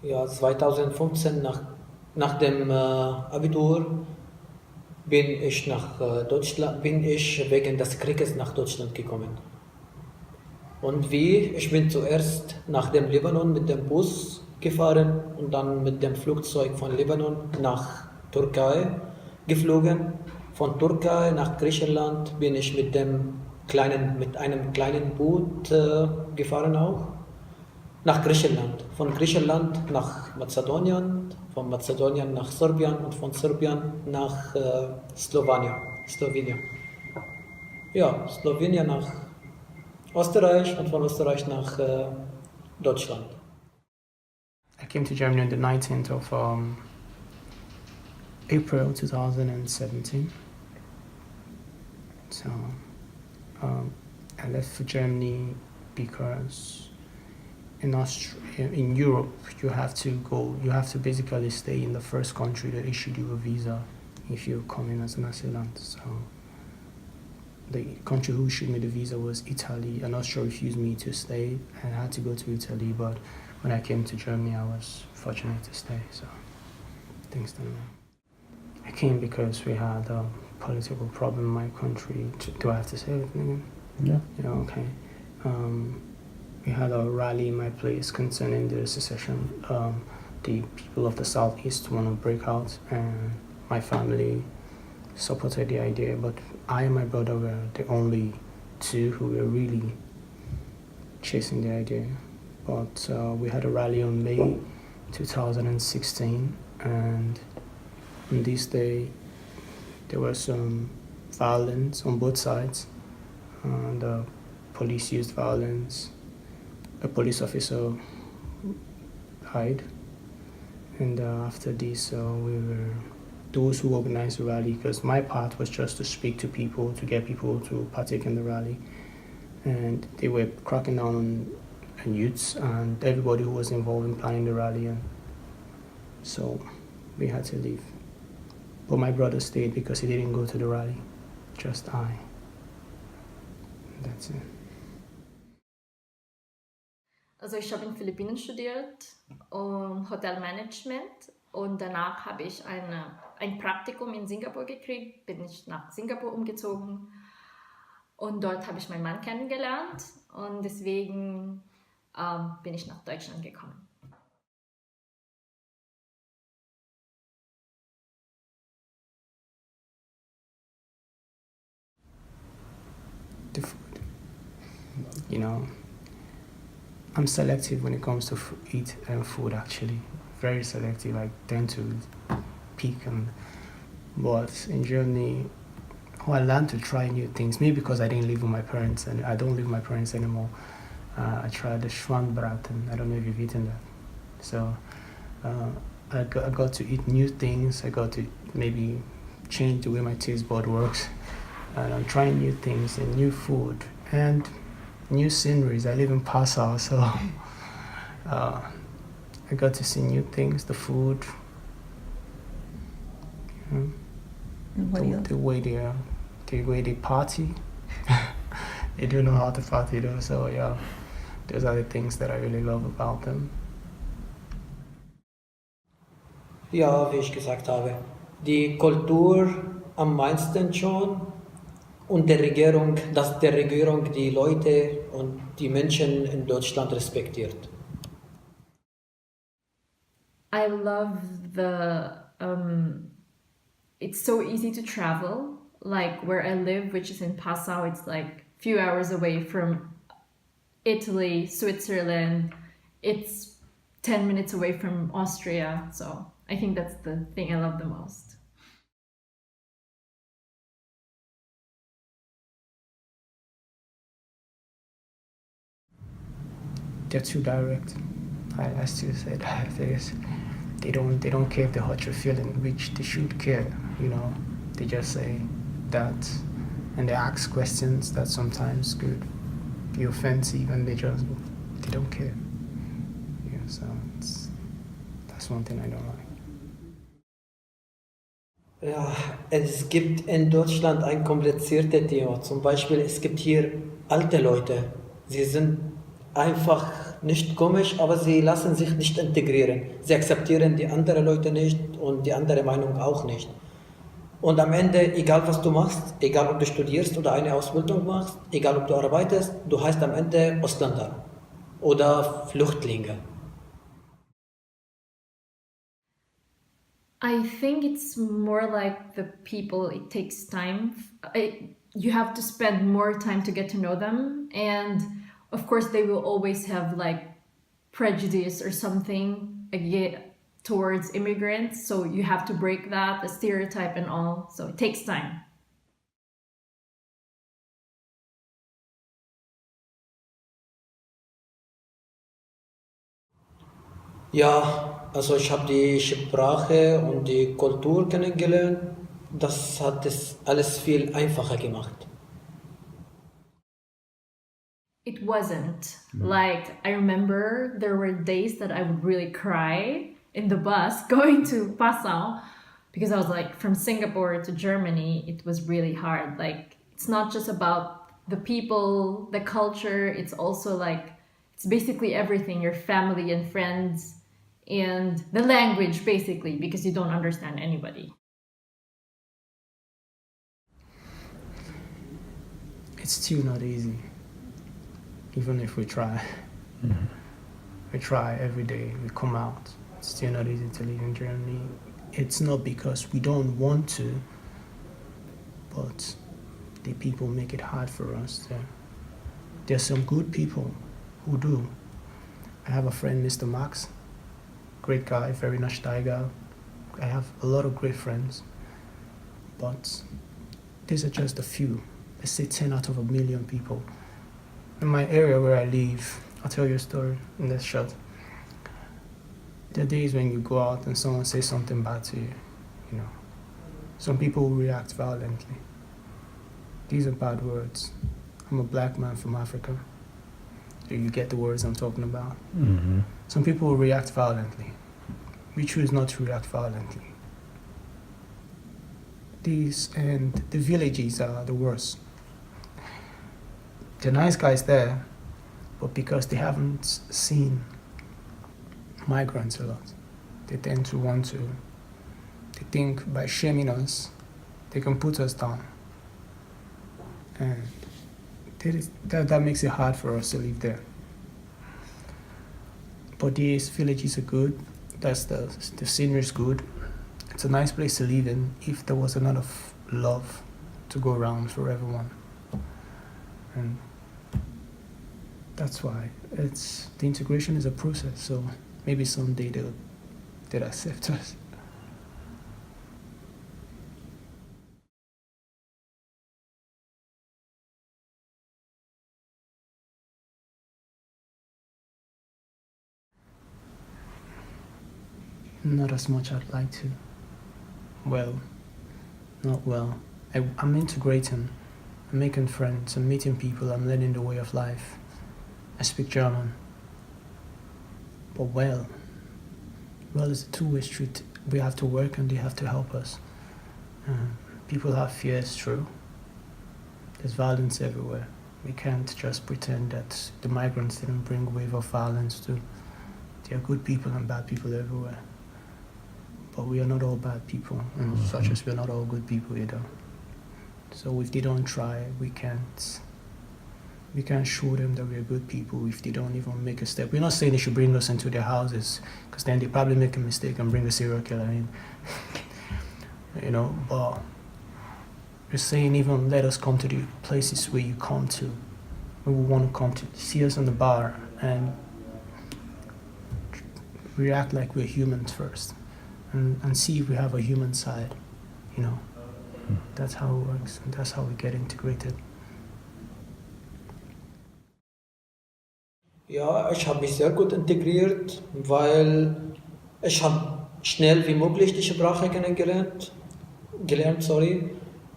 Ja, 2015 nach dem Abitur bin ich wegen des Krieges nach Deutschland gekommen. Und ich bin zuerst nach dem Libanon mit dem Bus gefahren und dann mit dem Flugzeug von Libanon nach Türkei geflogen. Von Türkei nach Griechenland bin ich mit einem kleinen Boot gefahren auch. Nach Griechenland. Von Griechenland nach Mazedonien, von Mazedonien nach Serbien und von Serbien nach Slowenien. Ja, Slowenien nach Österreich und von Österreich nach Deutschland. I came to Germany on the 19th of April 2017. So I left for Germany because in Europe you have to basically stay in the first country that issued you a visa if you come in as an assailant. So the country who issued me the visa was Italy. I'm not sure refused me to stay, and I had to go to Italy, but when I came to Germany I was fortunate to stay, so things done well. I came because we had a political problem in my country. Do I have to say everything again? Yeah, okay. We had a rally in my place concerning the secession. The people of the southeast want to break out, and my family supported the idea, but I and my brother were the only two who were really chasing the idea. But we had a rally on May 2016, and on this day there was some violence on both sides. The police used violence. A police officer died, and after this we were those who organized the rally, because my part was just to speak to people, to get people to partake in the rally, and they were cracking down on youths and everybody who was involved in planning the rally, and so we had to leave. But my brother stayed because he didn't go to the rally, just I. That's it. Also ich habe in Philippinen studiert, Hotelmanagement, und danach habe ich ein Praktikum in Singapur gekriegt, bin ich nach Singapur umgezogen und dort habe ich meinen Mann kennengelernt und deswegen bin ich nach Deutschland gekommen. The food, I'm selective when it comes to eat and food, actually. Very selective. I tend to pick, but in Germany, I learned to try new things. Maybe because I didn't live with my parents, and I don't live with my parents anymore. I tried the Schwannbraten. I don't know if you've eaten that. So I got to eat new things. I got to maybe change the way my taste bud works. And I'm trying new things and new food and new sceneries. I live in Passau, so I got to see new things, the food, And what else? the way they party. They do know how to party though, so yeah, those are the things that I really love about them. Ja, wie ich gesagt habe, die Kultur am meisten schon und der Regierung, dass der Regierung die Leute und die Menschen in Deutschland respektiert. I love it's so easy to travel, like where I live, which is in Passau. It's like a few hours away from Italy, Switzerland. It's 10 minutes away from Austria, so I think that's the thing I love the most. They're too direct. I still say that they don't care if they hurt your feeling, which they should care. They just say that, and they ask questions that sometimes could be offensive, and they don't care. Yeah, so that's one thing I don't like. Ja, es gibt in Deutschland ein kompliziertes Thema. Zum Beispiel, es gibt hier alte Leute. Sie sind einfach nicht komisch, aber sie lassen sich nicht integrieren. Sie akzeptieren die anderen Leute nicht und die andere Meinung auch nicht. Und am Ende, egal was du machst, egal ob du studierst oder eine Ausbildung machst, egal ob du arbeitest, du heißt am Ende Ausländer oder Flüchtlinge. I think it's more like the people, it takes time. You have to spend more time to get to know them. And of course, they will always have like prejudice or something towards immigrants. So you have to break that, the stereotype and all. So it takes time. Ja, also ich habe die Sprache und die Kultur kennengelernt. Das hat es alles viel einfacher gemacht. It wasn't. Like, I remember there were days that I would really cry in the bus going to Passau because I was like, from Singapore to Germany, it was really hard. Like, it's not just about the people, the culture, it's also like, it's basically everything, your family and friends, and the language, basically, because you don't understand anybody. It's still not easy, even if we try. We try every day, we come out. It's still not easy to live in Germany. It's not because we don't want to, but the people make it hard for us. There's some good people who do. I have a friend, Mr. Max, great guy, very nice guy. I have a lot of great friends, but these are just a few. Let's say 10 out of a million people. In my area where I live, I'll tell you a story in this shot. There are days when you go out and someone says something bad to you, you know. Some people react violently. These are bad words. I'm a black man from Africa. Do you get the words I'm talking about? Mm-hmm. Some people react violently. We choose not to react violently. These and the villages are the worst. The nice guys there, but because they haven't seen migrants a lot, they tend to want to, they think by shaming us, they can put us down. And that makes it hard for us to live there. But these villages are good. That's the scenery is good. It's a nice place to live in if there was enough love to go around for everyone. And that's why the integration is a process. So maybe someday they'll accept us. Not as much I'd like to. Well, not well. I'm integrating. I'm making friends. I'm meeting people. I'm learning the way of life. I speak German. But well it's a two-way street. We have to work and they have to help us. People have fears, true. There's violence everywhere. We can't just pretend that the migrants didn't bring a wave of violence too. There are good people and bad people everywhere. But we are not all bad people, and such as we are not all good people either. So if they don't try, we can't show them that we are good people if they don't even make a step. We're not saying they should bring us into their houses, because then they probably make a mistake and bring a serial killer in. You know, but we're saying even let us come to the places where you come to, where we want to come to. See us in the bar and react like we're humans first. And see if we have a human side, you know. That's how it works, and that's how we get integrated. Ja, ich habe mich sehr gut integriert, weil ich habe schnell wie möglich die Sprache gelernt, sorry.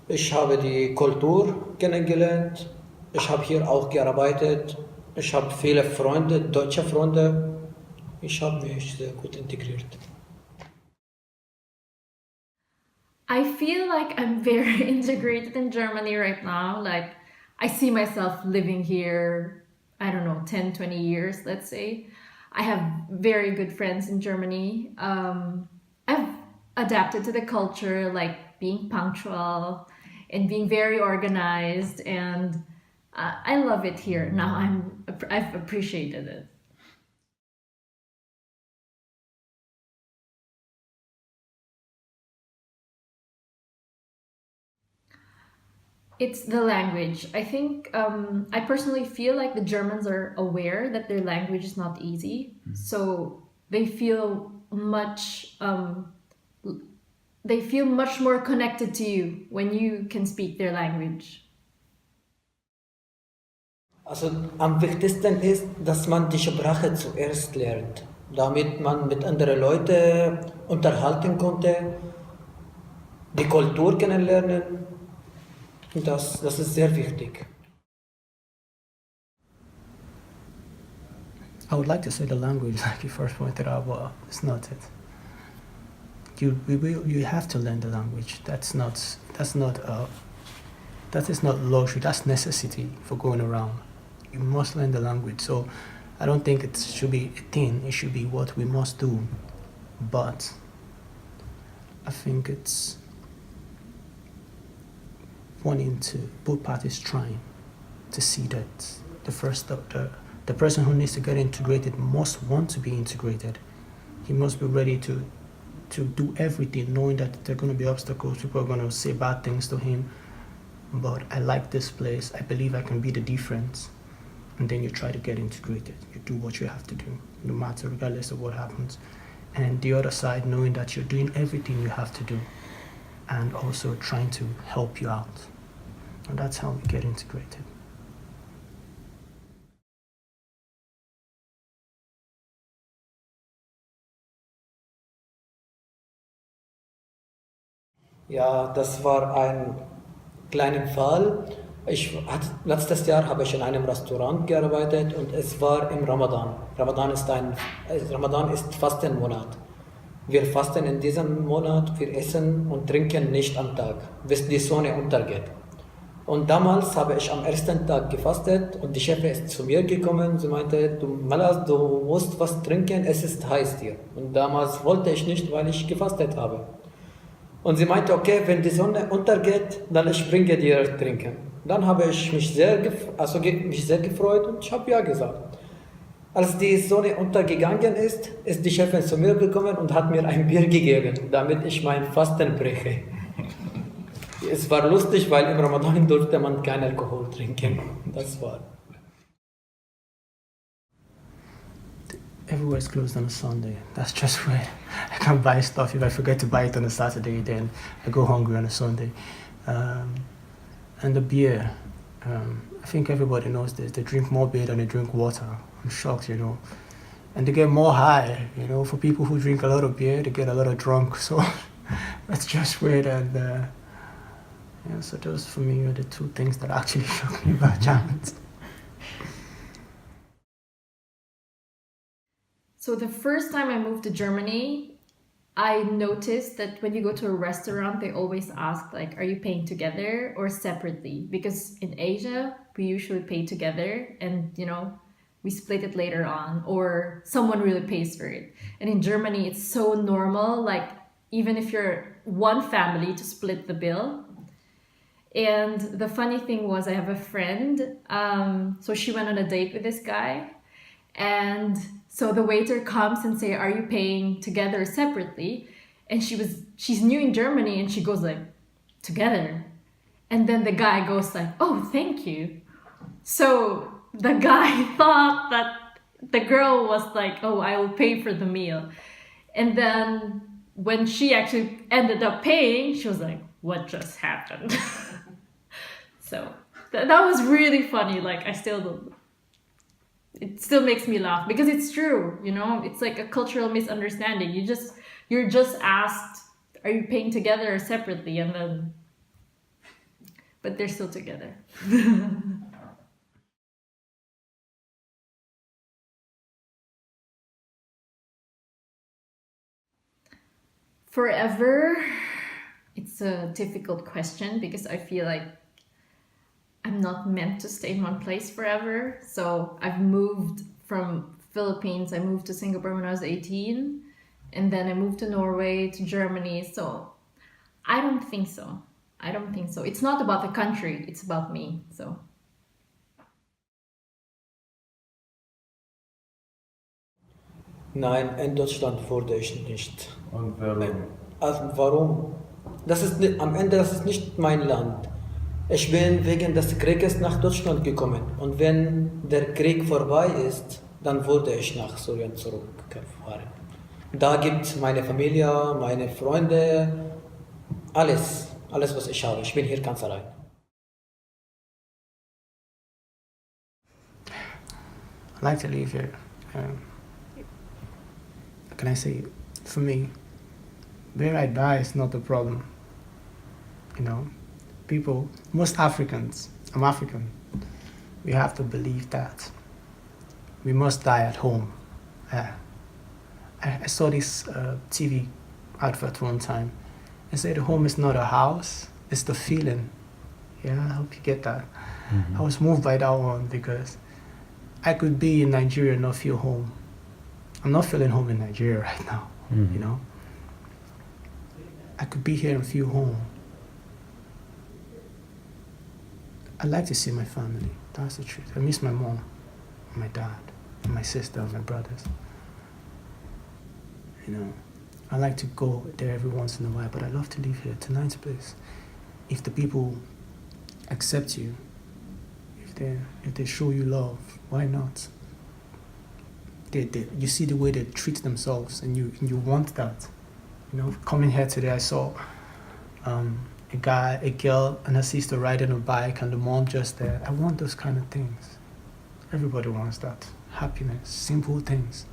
Ich habe die Kultur kennengelernt. Ich habe hier auch gearbeitet. Ich habe viele Freunde, deutsche Freunde. Ich habe mich sehr gut integriert. I feel like I'm very integrated in Germany right now. Like, I see myself living here I don't know, 10, 20 years, let's say. I have very good friends in Germany. I've adapted to the culture, like being punctual and being very organized, and I love it here. Now I've appreciated it. It's the language. I think I personally feel like the Germans are aware that their language is not easy, so they feel much more connected to you when you can speak their language. Also am wichtigsten ist, dass man die Sprache zuerst lernt, damit man mit anderen Leuten unterhalten konnte, die Kultur kennenlernen. Und das ist sehr wichtig. I would like to say the language, like you first pointed out, but it's not it. You have to learn the language. That is not luxury. That's necessity for going around. You must learn the language. So I don't think it should be a thing. It should be what we must do. But I think it's wanting to, both parties trying to see that the person who needs to get integrated must want to be integrated. He must be ready to do everything, knowing that there are going to be obstacles. People are going to say bad things to him. But I like this place. I believe I can be the difference. And then you try to get integrated. You do what you have to do, no matter, regardless of what happens. And the other side, knowing that you're doing everything you have to do and also trying to help you out. And that's how we get integrated. Ja, das war ein kleiner Fall. Letztes Jahr habe ich in einem Restaurant gearbeitet und es war im Ramadan. Ramadan ist Fastenmonat. Wir fasten in diesem Monat, wir essen und trinken nicht am Tag, bis die Sonne untergeht. Und damals habe ich am ersten Tag gefastet und die Chefin ist zu mir gekommen. Sie meinte, Malas, du musst was trinken, es ist heiß hier. Und damals wollte ich nicht, weil ich gefastet habe. Und sie meinte, okay, wenn die Sonne untergeht, dann ich bringe dir trinken. Dann habe ich mich sehr gefreut und ich habe ja gesagt. Als die Sonne untergegangen ist, ist die Chefin zu mir gekommen und hat mir ein Bier gegeben, damit ich mein Fasten breche. Es war lustig, weil im Ramadan durfte man kein Alkohol trinken. Das war. Everywhere's closed on a Sunday. That's just weird. I can't buy stuff. If I forget to buy it on a Saturday, then I go hungry on a Sunday. And the beer, I think everybody knows this. They drink more beer than they drink water. I'm shocked, And they get more high, For people who drink a lot of beer, they get a lot of drunk. So that's just weird. And so those for me are the two things that actually shock me about Germans. So the first time I moved to Germany, I noticed that when you go to a restaurant, they always ask, like, are you paying together or separately? Because in Asia, we usually pay together and, we split it later on, or someone really pays for it. And in Germany, it's so normal, like, even if you're one family, to split the bill. And the funny thing was, I have a friend, so she went on a date with this guy, and so the waiter comes and say, are you paying together or separately? And she's new in Germany, and she goes like, together. And then the guy goes like, oh, thank you. So the guy thought that the girl was like, oh, I will pay for the meal. And then when she actually ended up paying, she was like, what just happened? So that was really funny. Like, it still makes me laugh because it's true, it's like a cultural misunderstanding. You're just asked, are you paying together or separately? But they're still together. Forever, it's a difficult question because I feel like I'm not meant to stay in one place forever. So I've moved from Philippines. I moved to Singapore when I was 18, and then I moved to Norway, to Germany. So I don't think so. I don't think so. It's not about the country, it's about me. So Nein, in Deutschland wurde ich nicht. Und warum? Also warum? Das ist nicht, am Ende, das ist nicht mein Land. Ich bin wegen des Krieges nach Deutschland gekommen. Und wenn der Krieg vorbei ist, dann würde ich nach Syrien zurückfahren. Da gibt meine Familie, meine Freunde, alles was ich habe. Ich bin hier ganz allein. I like to live here. How can I say? For me, where I die is not the problem. You know, people, most Africans, I'm African, we have to believe that we must die at home. I saw this TV advert one time. It said home is not a house, it's the feeling. Yeah, I hope you get that. I was moved by that one because I could be in Nigeria and not feel home. I'm not feeling home in Nigeria right now, you know? I could be here and feel home. I like to see my family, that's the truth. I miss my mom, and my dad, and my sister, and my brothers. You know, I like to go there every once in a while, but I love to live here. It's a nice place. If the people accept you, if they show you love, why not? You see the way they treat themselves, and you want that. You know, coming here today, I saw a girl, and her sister riding a bike, and the mom just there. I want those kind of things. Everybody wants that. Happiness, simple things.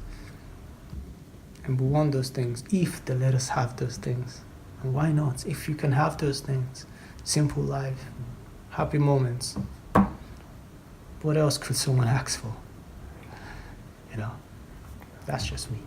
And we want those things if they let us have those things. And why not? If you can have those things, simple life, happy moments, what else could someone ask for? You know, that's just me.